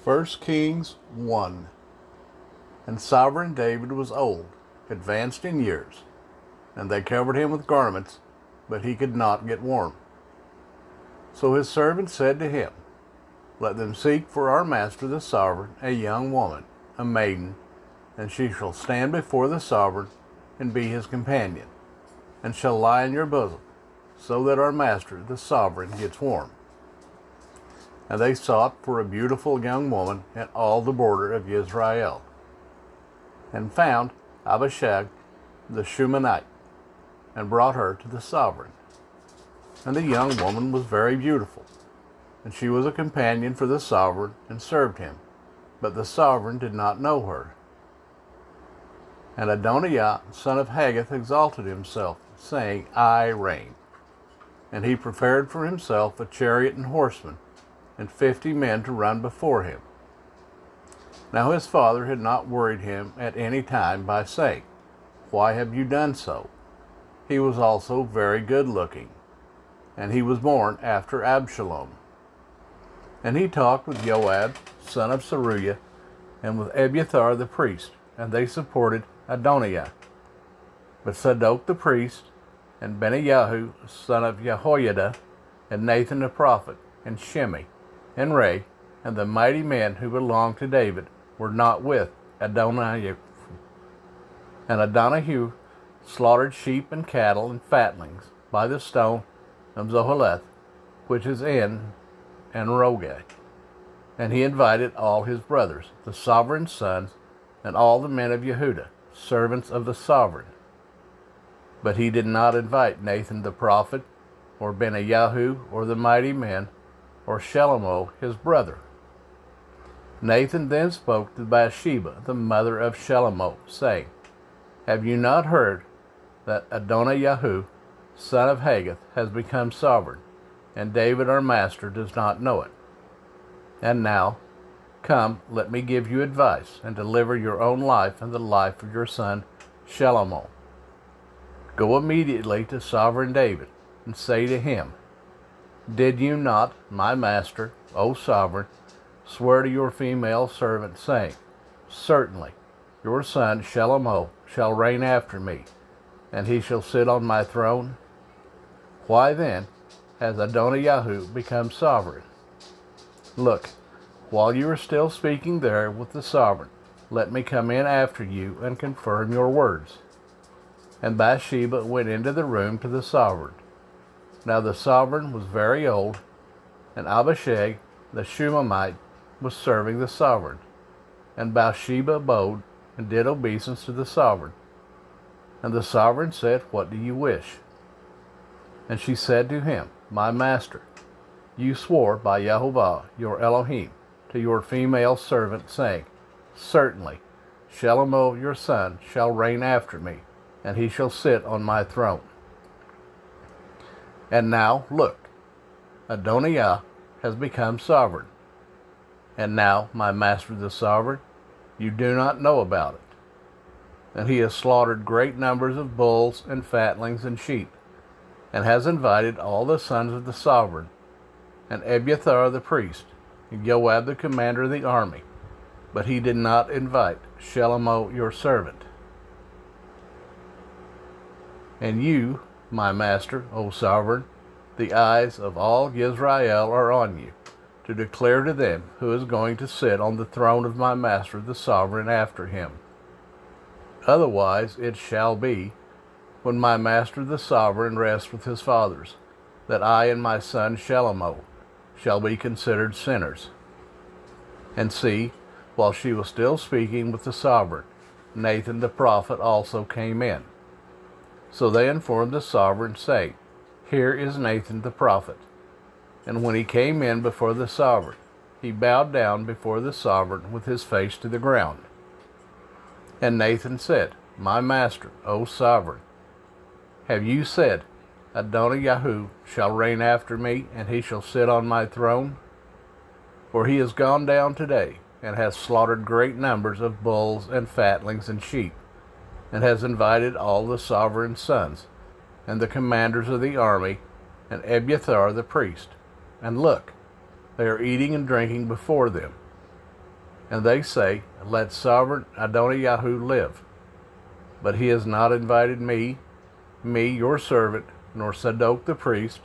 1 Kings 1. And sovereign David was old, advanced in years, and they covered him with garments, but he could not get warm. So his servant said to him, Let them seek for our master the sovereign a young woman, a maiden, and she shall stand before the sovereign and be his companion, and shall lie in your bosom, so that our master the sovereign gets warm. And they sought for a beautiful young woman in all the border of Israel, and found Abishag the Shunammite, and brought her to the sovereign. And the young woman was very beautiful, and she was a companion for the sovereign, and served him. But the sovereign did not know her. And Adoniah, son of Haggith, exalted himself, saying, I reign. And he prepared for himself a chariot and horsemen, and 50 men to run before him. Now his father had not worried him at any time by saying, Why have you done so? He was also very good looking, and he was born after Absalom. And he talked with Joab, son of Zeruiah, and with Abiathar the priest, and they supported Adoniah. But Zadok the priest, and Benaiah, son of Jehoiada, and Nathan the prophet, and Shimei, and Ray, and the mighty men who belonged to David were not with Adoniah. And Adoniah slaughtered sheep and cattle and fatlings by the stone of Zoheleth, which is in Enrogel. And he invited all his brothers, the sovereign's sons, and all the men of Yehudah, servants of the sovereign. But he did not invite Nathan the prophet, or Benaiah, or the mighty men, or Shelomo his brother. Nathan then spoke to Bathsheba, the mother of Shelomo, saying, Have you not heard that Adoniah, son of Haggith, has become sovereign, and David our master does not know it? And now, come, let me give you advice, and deliver your own life and the life of your son Shelomo. Go immediately to sovereign David, and say to him, Did you not, my master, O sovereign, swear to your female servant, saying, Certainly, your son Shelomo shall reign after me, and he shall sit on my throne? Why then has Adoniah become sovereign? Look, while you are still speaking there with the sovereign, let me come in after you and confirm your words. And Bathsheba went into the room to the sovereign. Now the sovereign was very old, and Abishag the Shunammite was serving the sovereign. And Bathsheba bowed and did obeisance to the sovereign. And the sovereign said, What do you wish? And she said to him, My master, you swore by Yehovah your Elohim to your female servant, saying, Certainly, Shelomo your son shall reign after me, and he shall sit on my throne. And now, look, Adoniah has become sovereign. And now, my master the sovereign, you do not know about it. And he has slaughtered great numbers of bulls and fatlings and sheep, and has invited all the sons of the sovereign, and Abiathar the priest, and Joab the commander of the army, but he did not invite Shelomo your servant. And you, my master, O sovereign, the eyes of all Israel are on you, to declare to them who is going to sit on the throne of my master the sovereign after him. Otherwise it shall be, when my master the sovereign rests with his fathers, that I and my son Shelomo shall be considered sinners. And see, while she was still speaking with the sovereign, Nathan the prophet also came in. So they informed the sovereign, saying, Here is Nathan the prophet. And when he came in before the sovereign, he bowed down before the sovereign with his face to the ground. And Nathan said, My master, O sovereign, have you said, Adoniah shall reign after me, and he shall sit on my throne? For he has gone down today, and has slaughtered great numbers of bulls and fatlings and sheep, and has invited all the sovereign's sons, and the commanders of the army, and Abiathar the priest. And look, they are eating and drinking before them. And they say, let sovereign Adoniyahu live. But he has not invited me, your servant, nor Zadok the priest,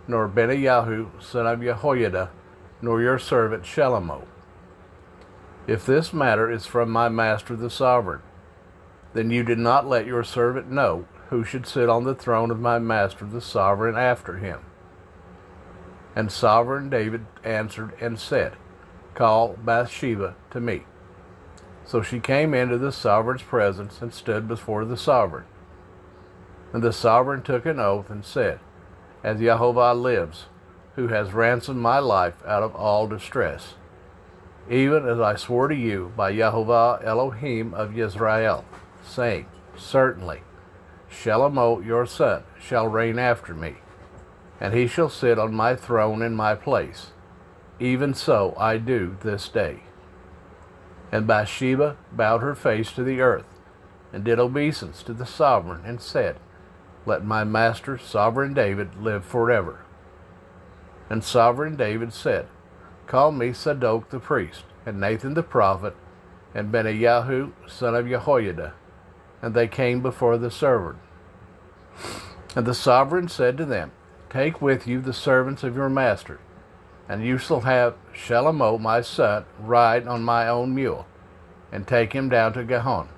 nor Benaiah son of Jehoiada, nor your servant Shelomoth. If this matter is from my master the sovereign, then you did not let your servant know who should sit on the throne of my master the sovereign after him. And sovereign David answered and said, call Bathsheba to me. So she came into the sovereign's presence and stood before the sovereign. And the sovereign took an oath and said, as Jehovah lives, who has ransomed my life out of all distress, even as I swore to you by Jehovah Elohim of Israel, saying, certainly, Shelomoth your son shall reign after me, and he shall sit on my throne in my place. Even so I do this day. And Bathsheba bowed her face to the earth, and did obeisance to the sovereign, and said, let my master, sovereign David, live forever. And sovereign David said, call me Zadok the priest, and Nathan the prophet, and Benaiah son of Jehoiada. And they came before the sovereign. And the sovereign said to them, take with you the servants of your master, and you shall have Shelomoth my son ride on my own mule, and take him down to Gihon.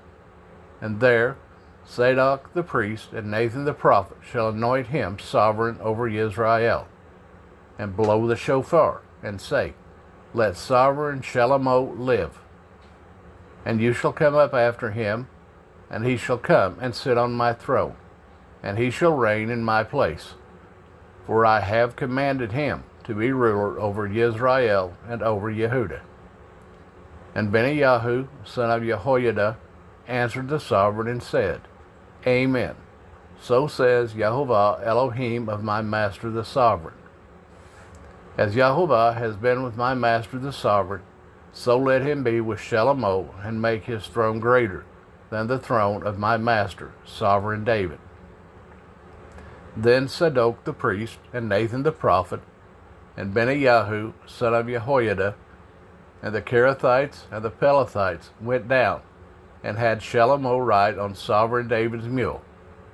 And there Zadok the priest and Nathan the prophet shall anoint him sovereign over Israel, and blow the shofar, and say, let sovereign Shelomoth live. And you shall come up after him, and he shall come and sit on my throne, and he shall reign in my place. For I have commanded him to be ruler over Israel and over Yehudah. And Benaiah son of Jehoiada answered the sovereign and said, amen. So says Jehovah Elohim of my master the sovereign. As Jehovah has been with my master the sovereign, so let him be with Shelomoth, and make his throne greater than the throne of my master, sovereign David. Then Zadok the priest, and Nathan the prophet, and Benaiah son of Jehoiada, and the Kerethites and the Pelethites went down, and had Shelomoth ride on sovereign David's mule,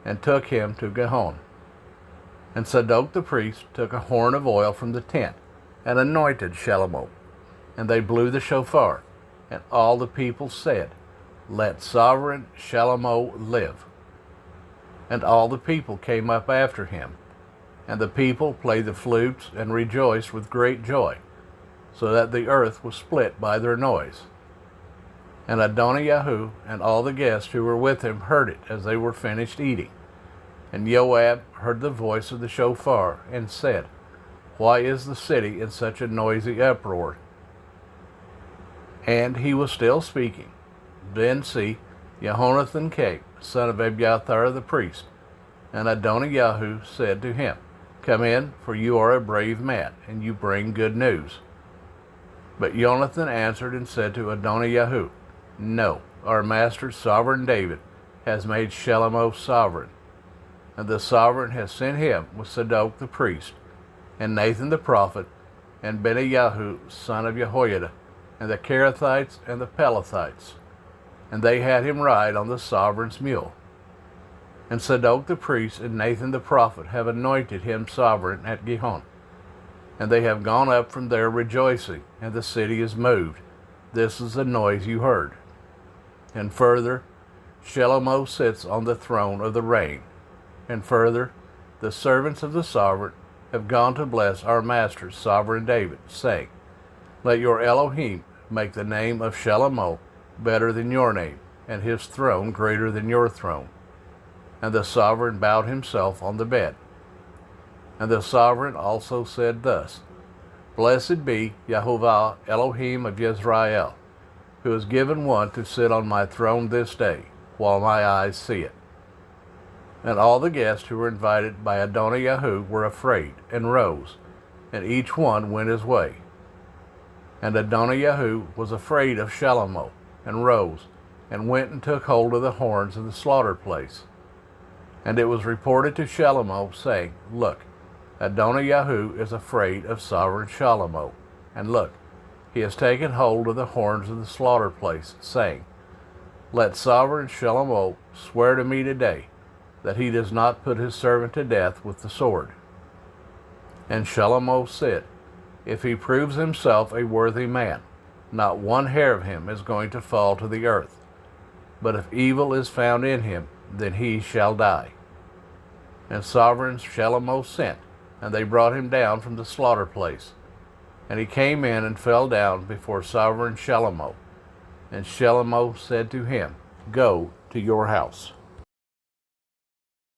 and took him to Gihon. And Zadok the priest took a horn of oil from the tent, and anointed Shelomoth. And they blew the shofar, and all the people said, let sovereign Shelomoth live. And all the people came up after him, and the people played the flutes and rejoiced with great joy, so that the earth was split by their noise. And Adoniyahu and all the guests who were with him heard it as they were finished eating. And Joab heard the voice of the shofar, and said, why is the city in such a noisy uproar? And he was still speaking. Then see, Jehonathan came, son of Abiathar the priest. And Adoniyahu said to him, come in, for you are a brave man, and you bring good news. But Jonathan answered and said to Adoniyahu, no, our master, sovereign David, has made Shelomoth sovereign. And the sovereign has sent him with Zadok the priest, and Nathan the prophet, and Benaiah son of Jehoiada, and the Kerethites and the Pelethites. And they had him ride on the sovereign's mule. And Zadok the priest and Nathan the prophet have anointed him sovereign at Gihon. And they have gone up from there rejoicing, and the city is moved. This is the noise you heard. And further, Shelomoth sits on the throne of the reign. And further, the servants of the sovereign have gone to bless our master, sovereign David, saying, let your Elohim make the name of Shelomoth better than your name, and his throne greater than your throne. And the sovereign bowed himself on the bed. And the sovereign also said thus, blessed be Jehovah Elohim of Israel, who has given one to sit on my throne this day, while my eyes see it. And all the guests who were invited by Adoniyahu were afraid, and rose, and each one went his way. And Adoniyahu was afraid of Shelomoth, and rose, and went and took hold of the horns of the slaughter place. And it was reported to Shelomoth, saying, look, Adoniyahu is afraid of sovereign Shelomoth. And look, he has taken hold of the horns of the slaughter place, saying, Let sovereign Shalomo swear to me today that he does not put his servant to death with the sword. And Shalomo said, If he proves himself a worthy man, not one hair of him is going to fall to the earth. But if evil is found in him, then he shall die. And sovereign Shalomo sent, and they brought him down from the slaughter place. And he came in and fell down before sovereign Shalomo. And Shalomo said to him, Go to your house.